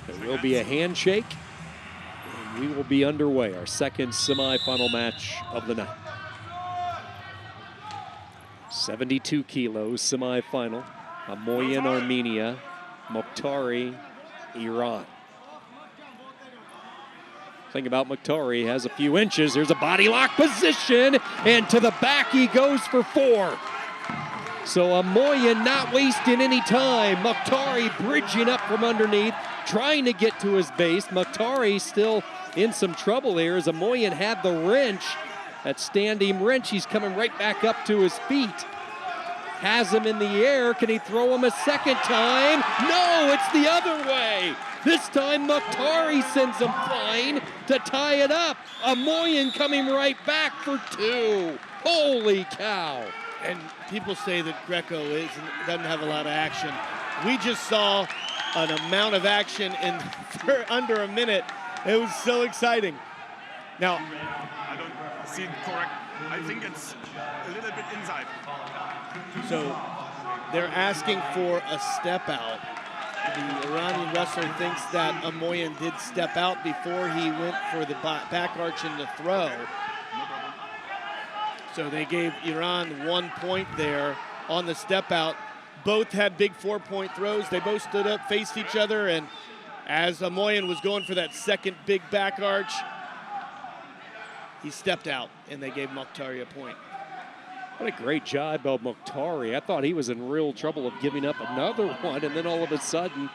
There will be a handshake, and we will be underway. Our second semifinal match of the night. 72 kilos semifinal. AMOYAN, Armenia. MOKHTARI, Iran. Thing about MOKHTARI, has a few inches. There's a body lock position, and to the back he goes for 4. So AMOYAN not wasting any time. MOKHTARI bridging up from underneath, trying to get to his base. MOKHTARI still in some trouble here as AMOYAN had the wrench. That standing wrench, he's coming right back up to his feet. Has him in the air. Can he throw him a second time? No, it's the other way. This time MOKHTARI sends him flying to tie it up. AMOYAN coming right back for 2. Holy cow. And people say that Greco doesn't have a lot of action. We just saw an amount of action in under a minute. It was so exciting. Now, I don't see it correct. I think it's a little bit inside. So they're asking for a step out. The Iranian wrestler thinks that AMOYAN did step out before he went for the back arch in the throw. So they gave Iran 1 point there on the step out. Both had big 4-point throws. They both stood up, faced each other, and as AMOYAN was going for that second big back arch, he stepped out, and they gave MOKHTARI a point. What a great job by MOKHTARI. I thought he was in real trouble of giving up another one, and then all of a sudden,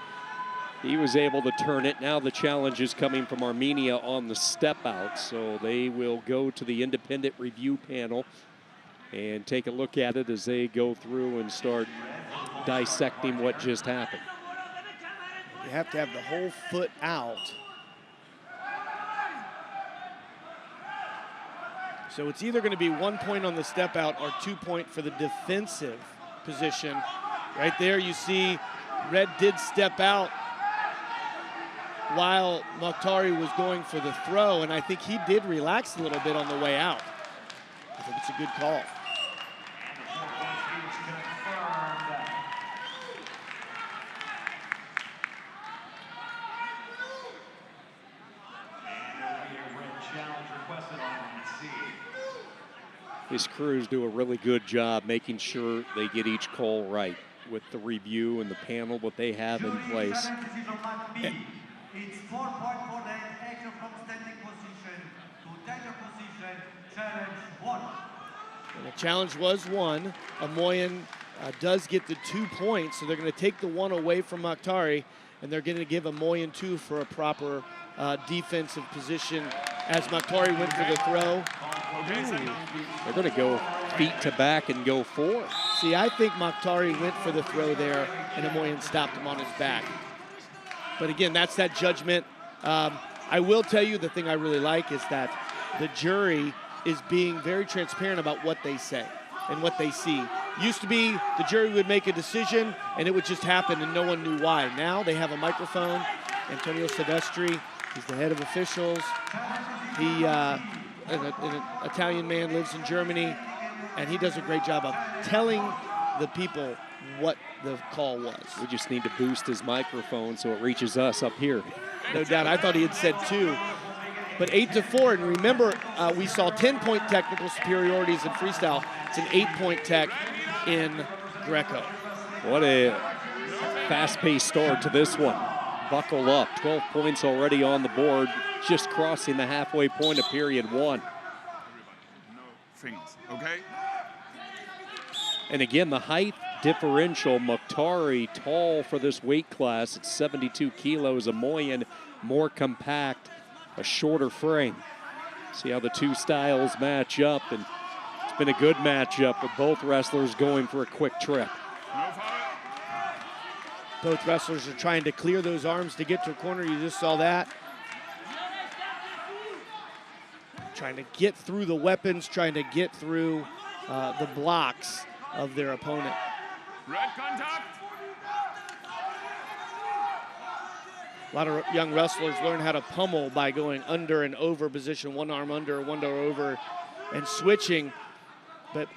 he was able to turn it. Now the challenge is coming from Armenia on the step out, so they will go to the independent review panel and take a look at it as they go through and start dissecting what just happened. You have to have the whole foot out. So it's either going to be 1 point on the step out or 2 point for the defensive position. Right there you see Red did step out while MOKHTARI was going for the throw, and I think he did relax a little bit on the way out. I think it's a good call. His crews do a really good job making sure they get each call right with the review and the panel, what they have in place. It's 4 points for the action from standing position to tender position, challenge 1. And the challenge was 1. AMOYAN does get the 2 points, so they're going to take the 1 away from MOKHTARI, and they're going to give AMOYAN 2 for a proper defensive position as MOKHTARI went for the throw. They're going to go feet to back and go 4. See, I think MOKHTARI went for the throw there, and AMOYAN stopped him on his back. But again, that's that judgment. I will tell you the thing I really like is that the jury is being very transparent about what they say and what they see. Used to be the jury would make a decision and it would just happen and no one knew why. Now they have a microphone. Antonio Silvestri, he's the head of officials. He, an Italian man, lives in Germany, and he does a great job of telling the people what the call was. We just need to boost his microphone so it reaches us up here. No doubt. I thought he had said 2. But 8-4, and remember, we saw 10-point technical superiorities in freestyle. It's an 8-point tech in Greco. What a fast-paced start to this one. Buckle up. 12 points already on the board, just crossing the halfway point of period 1. No things, okay? And again, the height differential, MOKHTARI tall for this weight class at 72 kilos. AMOYAN more compact, a shorter frame. See how the two styles match up, and it's been a good matchup with both wrestlers going for a quick trip. Both wrestlers are trying to clear those arms to get to a corner. You just saw that. Trying to get through the weapons, trying to get through the blocks of their opponent. Red contact. A lot of young wrestlers learn how to pummel by going under and over position, one arm under, one arm over, and switching. But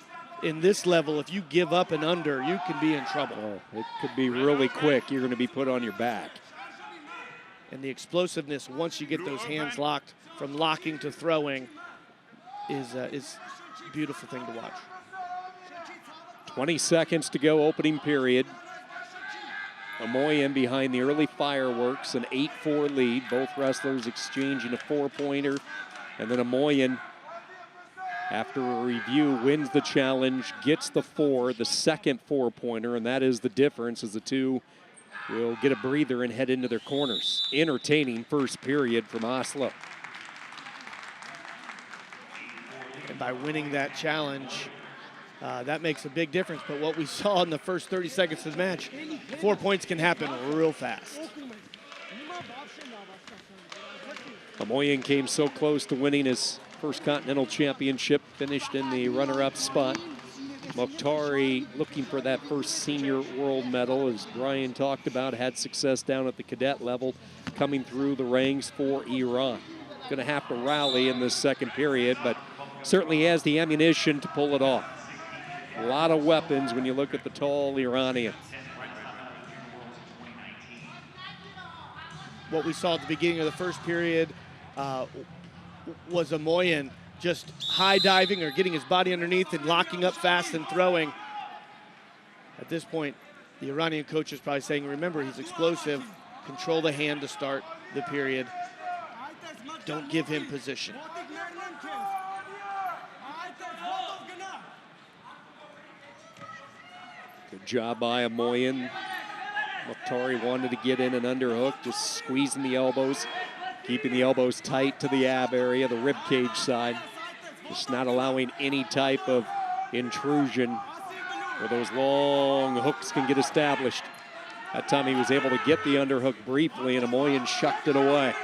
in this level, if you give up and under, you can be in trouble. Oh, it could be really quick. You're going to be put on your back. And the explosiveness, once you get those hands locked, from locking to throwing, is a beautiful thing to watch. 20 seconds to go, opening period. AMOYAN behind the early fireworks, an 8-4 lead. Both wrestlers exchanging a 4-pointer. And then AMOYAN, after a review, wins the challenge, gets the 4, the second 4-pointer, and that is the difference as the two will get a breather and head into their corners. Entertaining first period from Oslo. And by winning that challenge, that makes a big difference. But what we saw in the first 30 seconds of the match, 4 points can happen real fast. AMOYAN came so close to winning his first Continental Championship, finished in the runner-up spot. MOKHTARI looking for that first senior world medal, as Brian talked about, had success down at the cadet level, coming through the ranks for Iran. Going to have to rally in this second period, but certainly has the ammunition to pull it off. A lot of weapons when you look at the tall Iranian. What we saw at the beginning of the first period was AMOYAN just high diving or getting his body underneath and locking up fast and throwing. At this point, the Iranian coach is probably saying, remember, he's explosive. Control the hand to start the period. Don't give him position. Good job by AMOYAN. MOKHTARI wanted to get in an underhook, just squeezing the elbows, keeping the elbows tight to the ab area, the rib cage side. Just not allowing any type of intrusion where those long hooks can get established. That time he was able to get the underhook briefly, and AMOYAN shucked it away.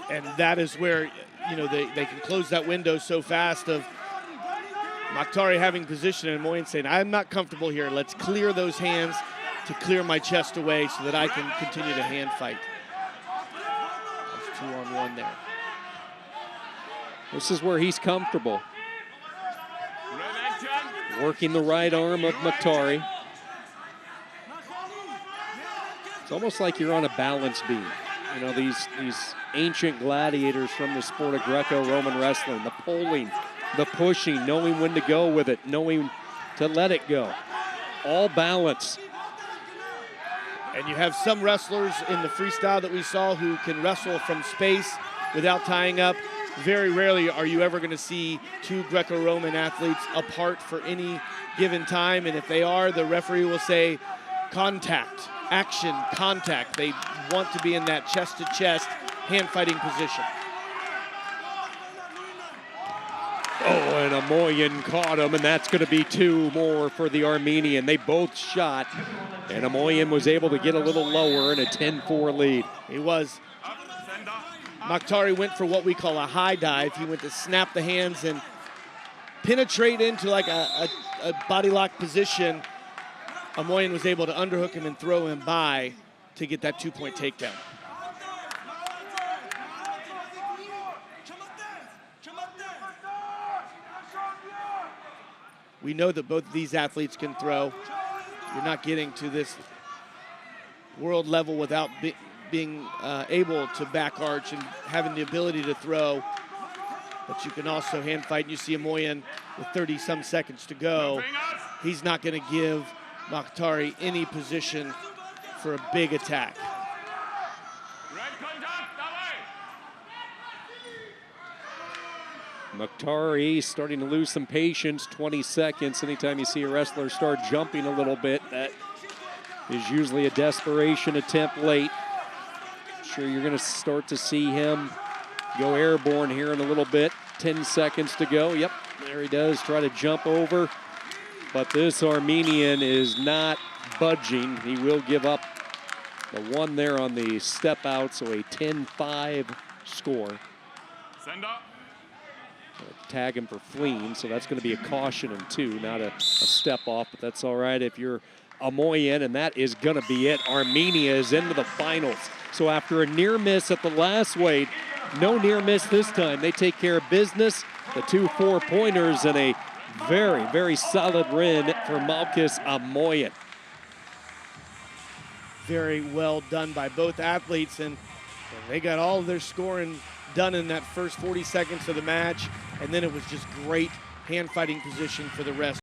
And that is where, you know, they can close that window so fast of MOKHTARI having position and AMOYAN saying, I'm not comfortable here. Let's clear those hands to clear my chest away so that I can continue to hand fight. There's 2-on-1 there. This is where he's comfortable. Working the right arm of MOKHTARI. It's almost like you're on a balance beam. You know, these ancient gladiators from the sport of Greco-Roman wrestling, the pulling, the pushing, knowing when to go with it, knowing to let it go. All balance. And you have some wrestlers in the freestyle that we saw who can wrestle from space without tying up. Very rarely are you ever going to see two Greco-Roman athletes apart for any given time. And if they are, the referee will say contact, action, contact. They want to be in that chest-to-chest hand-fighting position. Oh, and AMOYAN caught him, and that's going to be 2 more for the Armenian. They both shot, and AMOYAN was able to get a little lower in a 10-4 lead. He was. MOKHTARI went for what we call a high dive. He went to snap the hands and penetrate into like a body lock position. AMOYAN was able to underhook him and throw him by to get that 2-point takedown. We know that both of these athletes can throw. You're not getting to this world level without being able to back arch and having the ability to throw. But you can also hand fight. And you see AMOYAN with 30-some seconds to go. He's not going to give MOKHTARI any position for a big attack. MOKHTARI starting to lose some patience, 20 seconds. Anytime you see a wrestler start jumping a little bit, that is usually a desperation attempt late. Sure, you're going to start to see him go airborne here in a little bit. 10 seconds to go. Yep, there he does, try to jump over. But this Armenian is not budging. He will give up the 1 there on the step out, so a 10-5 score. Send up. Tag him for fleeing, so that's going to be a caution and 2, not a step off, but that's all right if you're AMOYAN, and that is going to be it. Armenia is into the finals. So after a near miss at the last weight, no near miss this time. They take care of business, the 2 4-pointers, and a very, very solid win for Malkus AMOYAN. very well done by both athletes, and they got all of their scoring done in that first 40 seconds of the match, and then it was just great hand fighting position for the rest.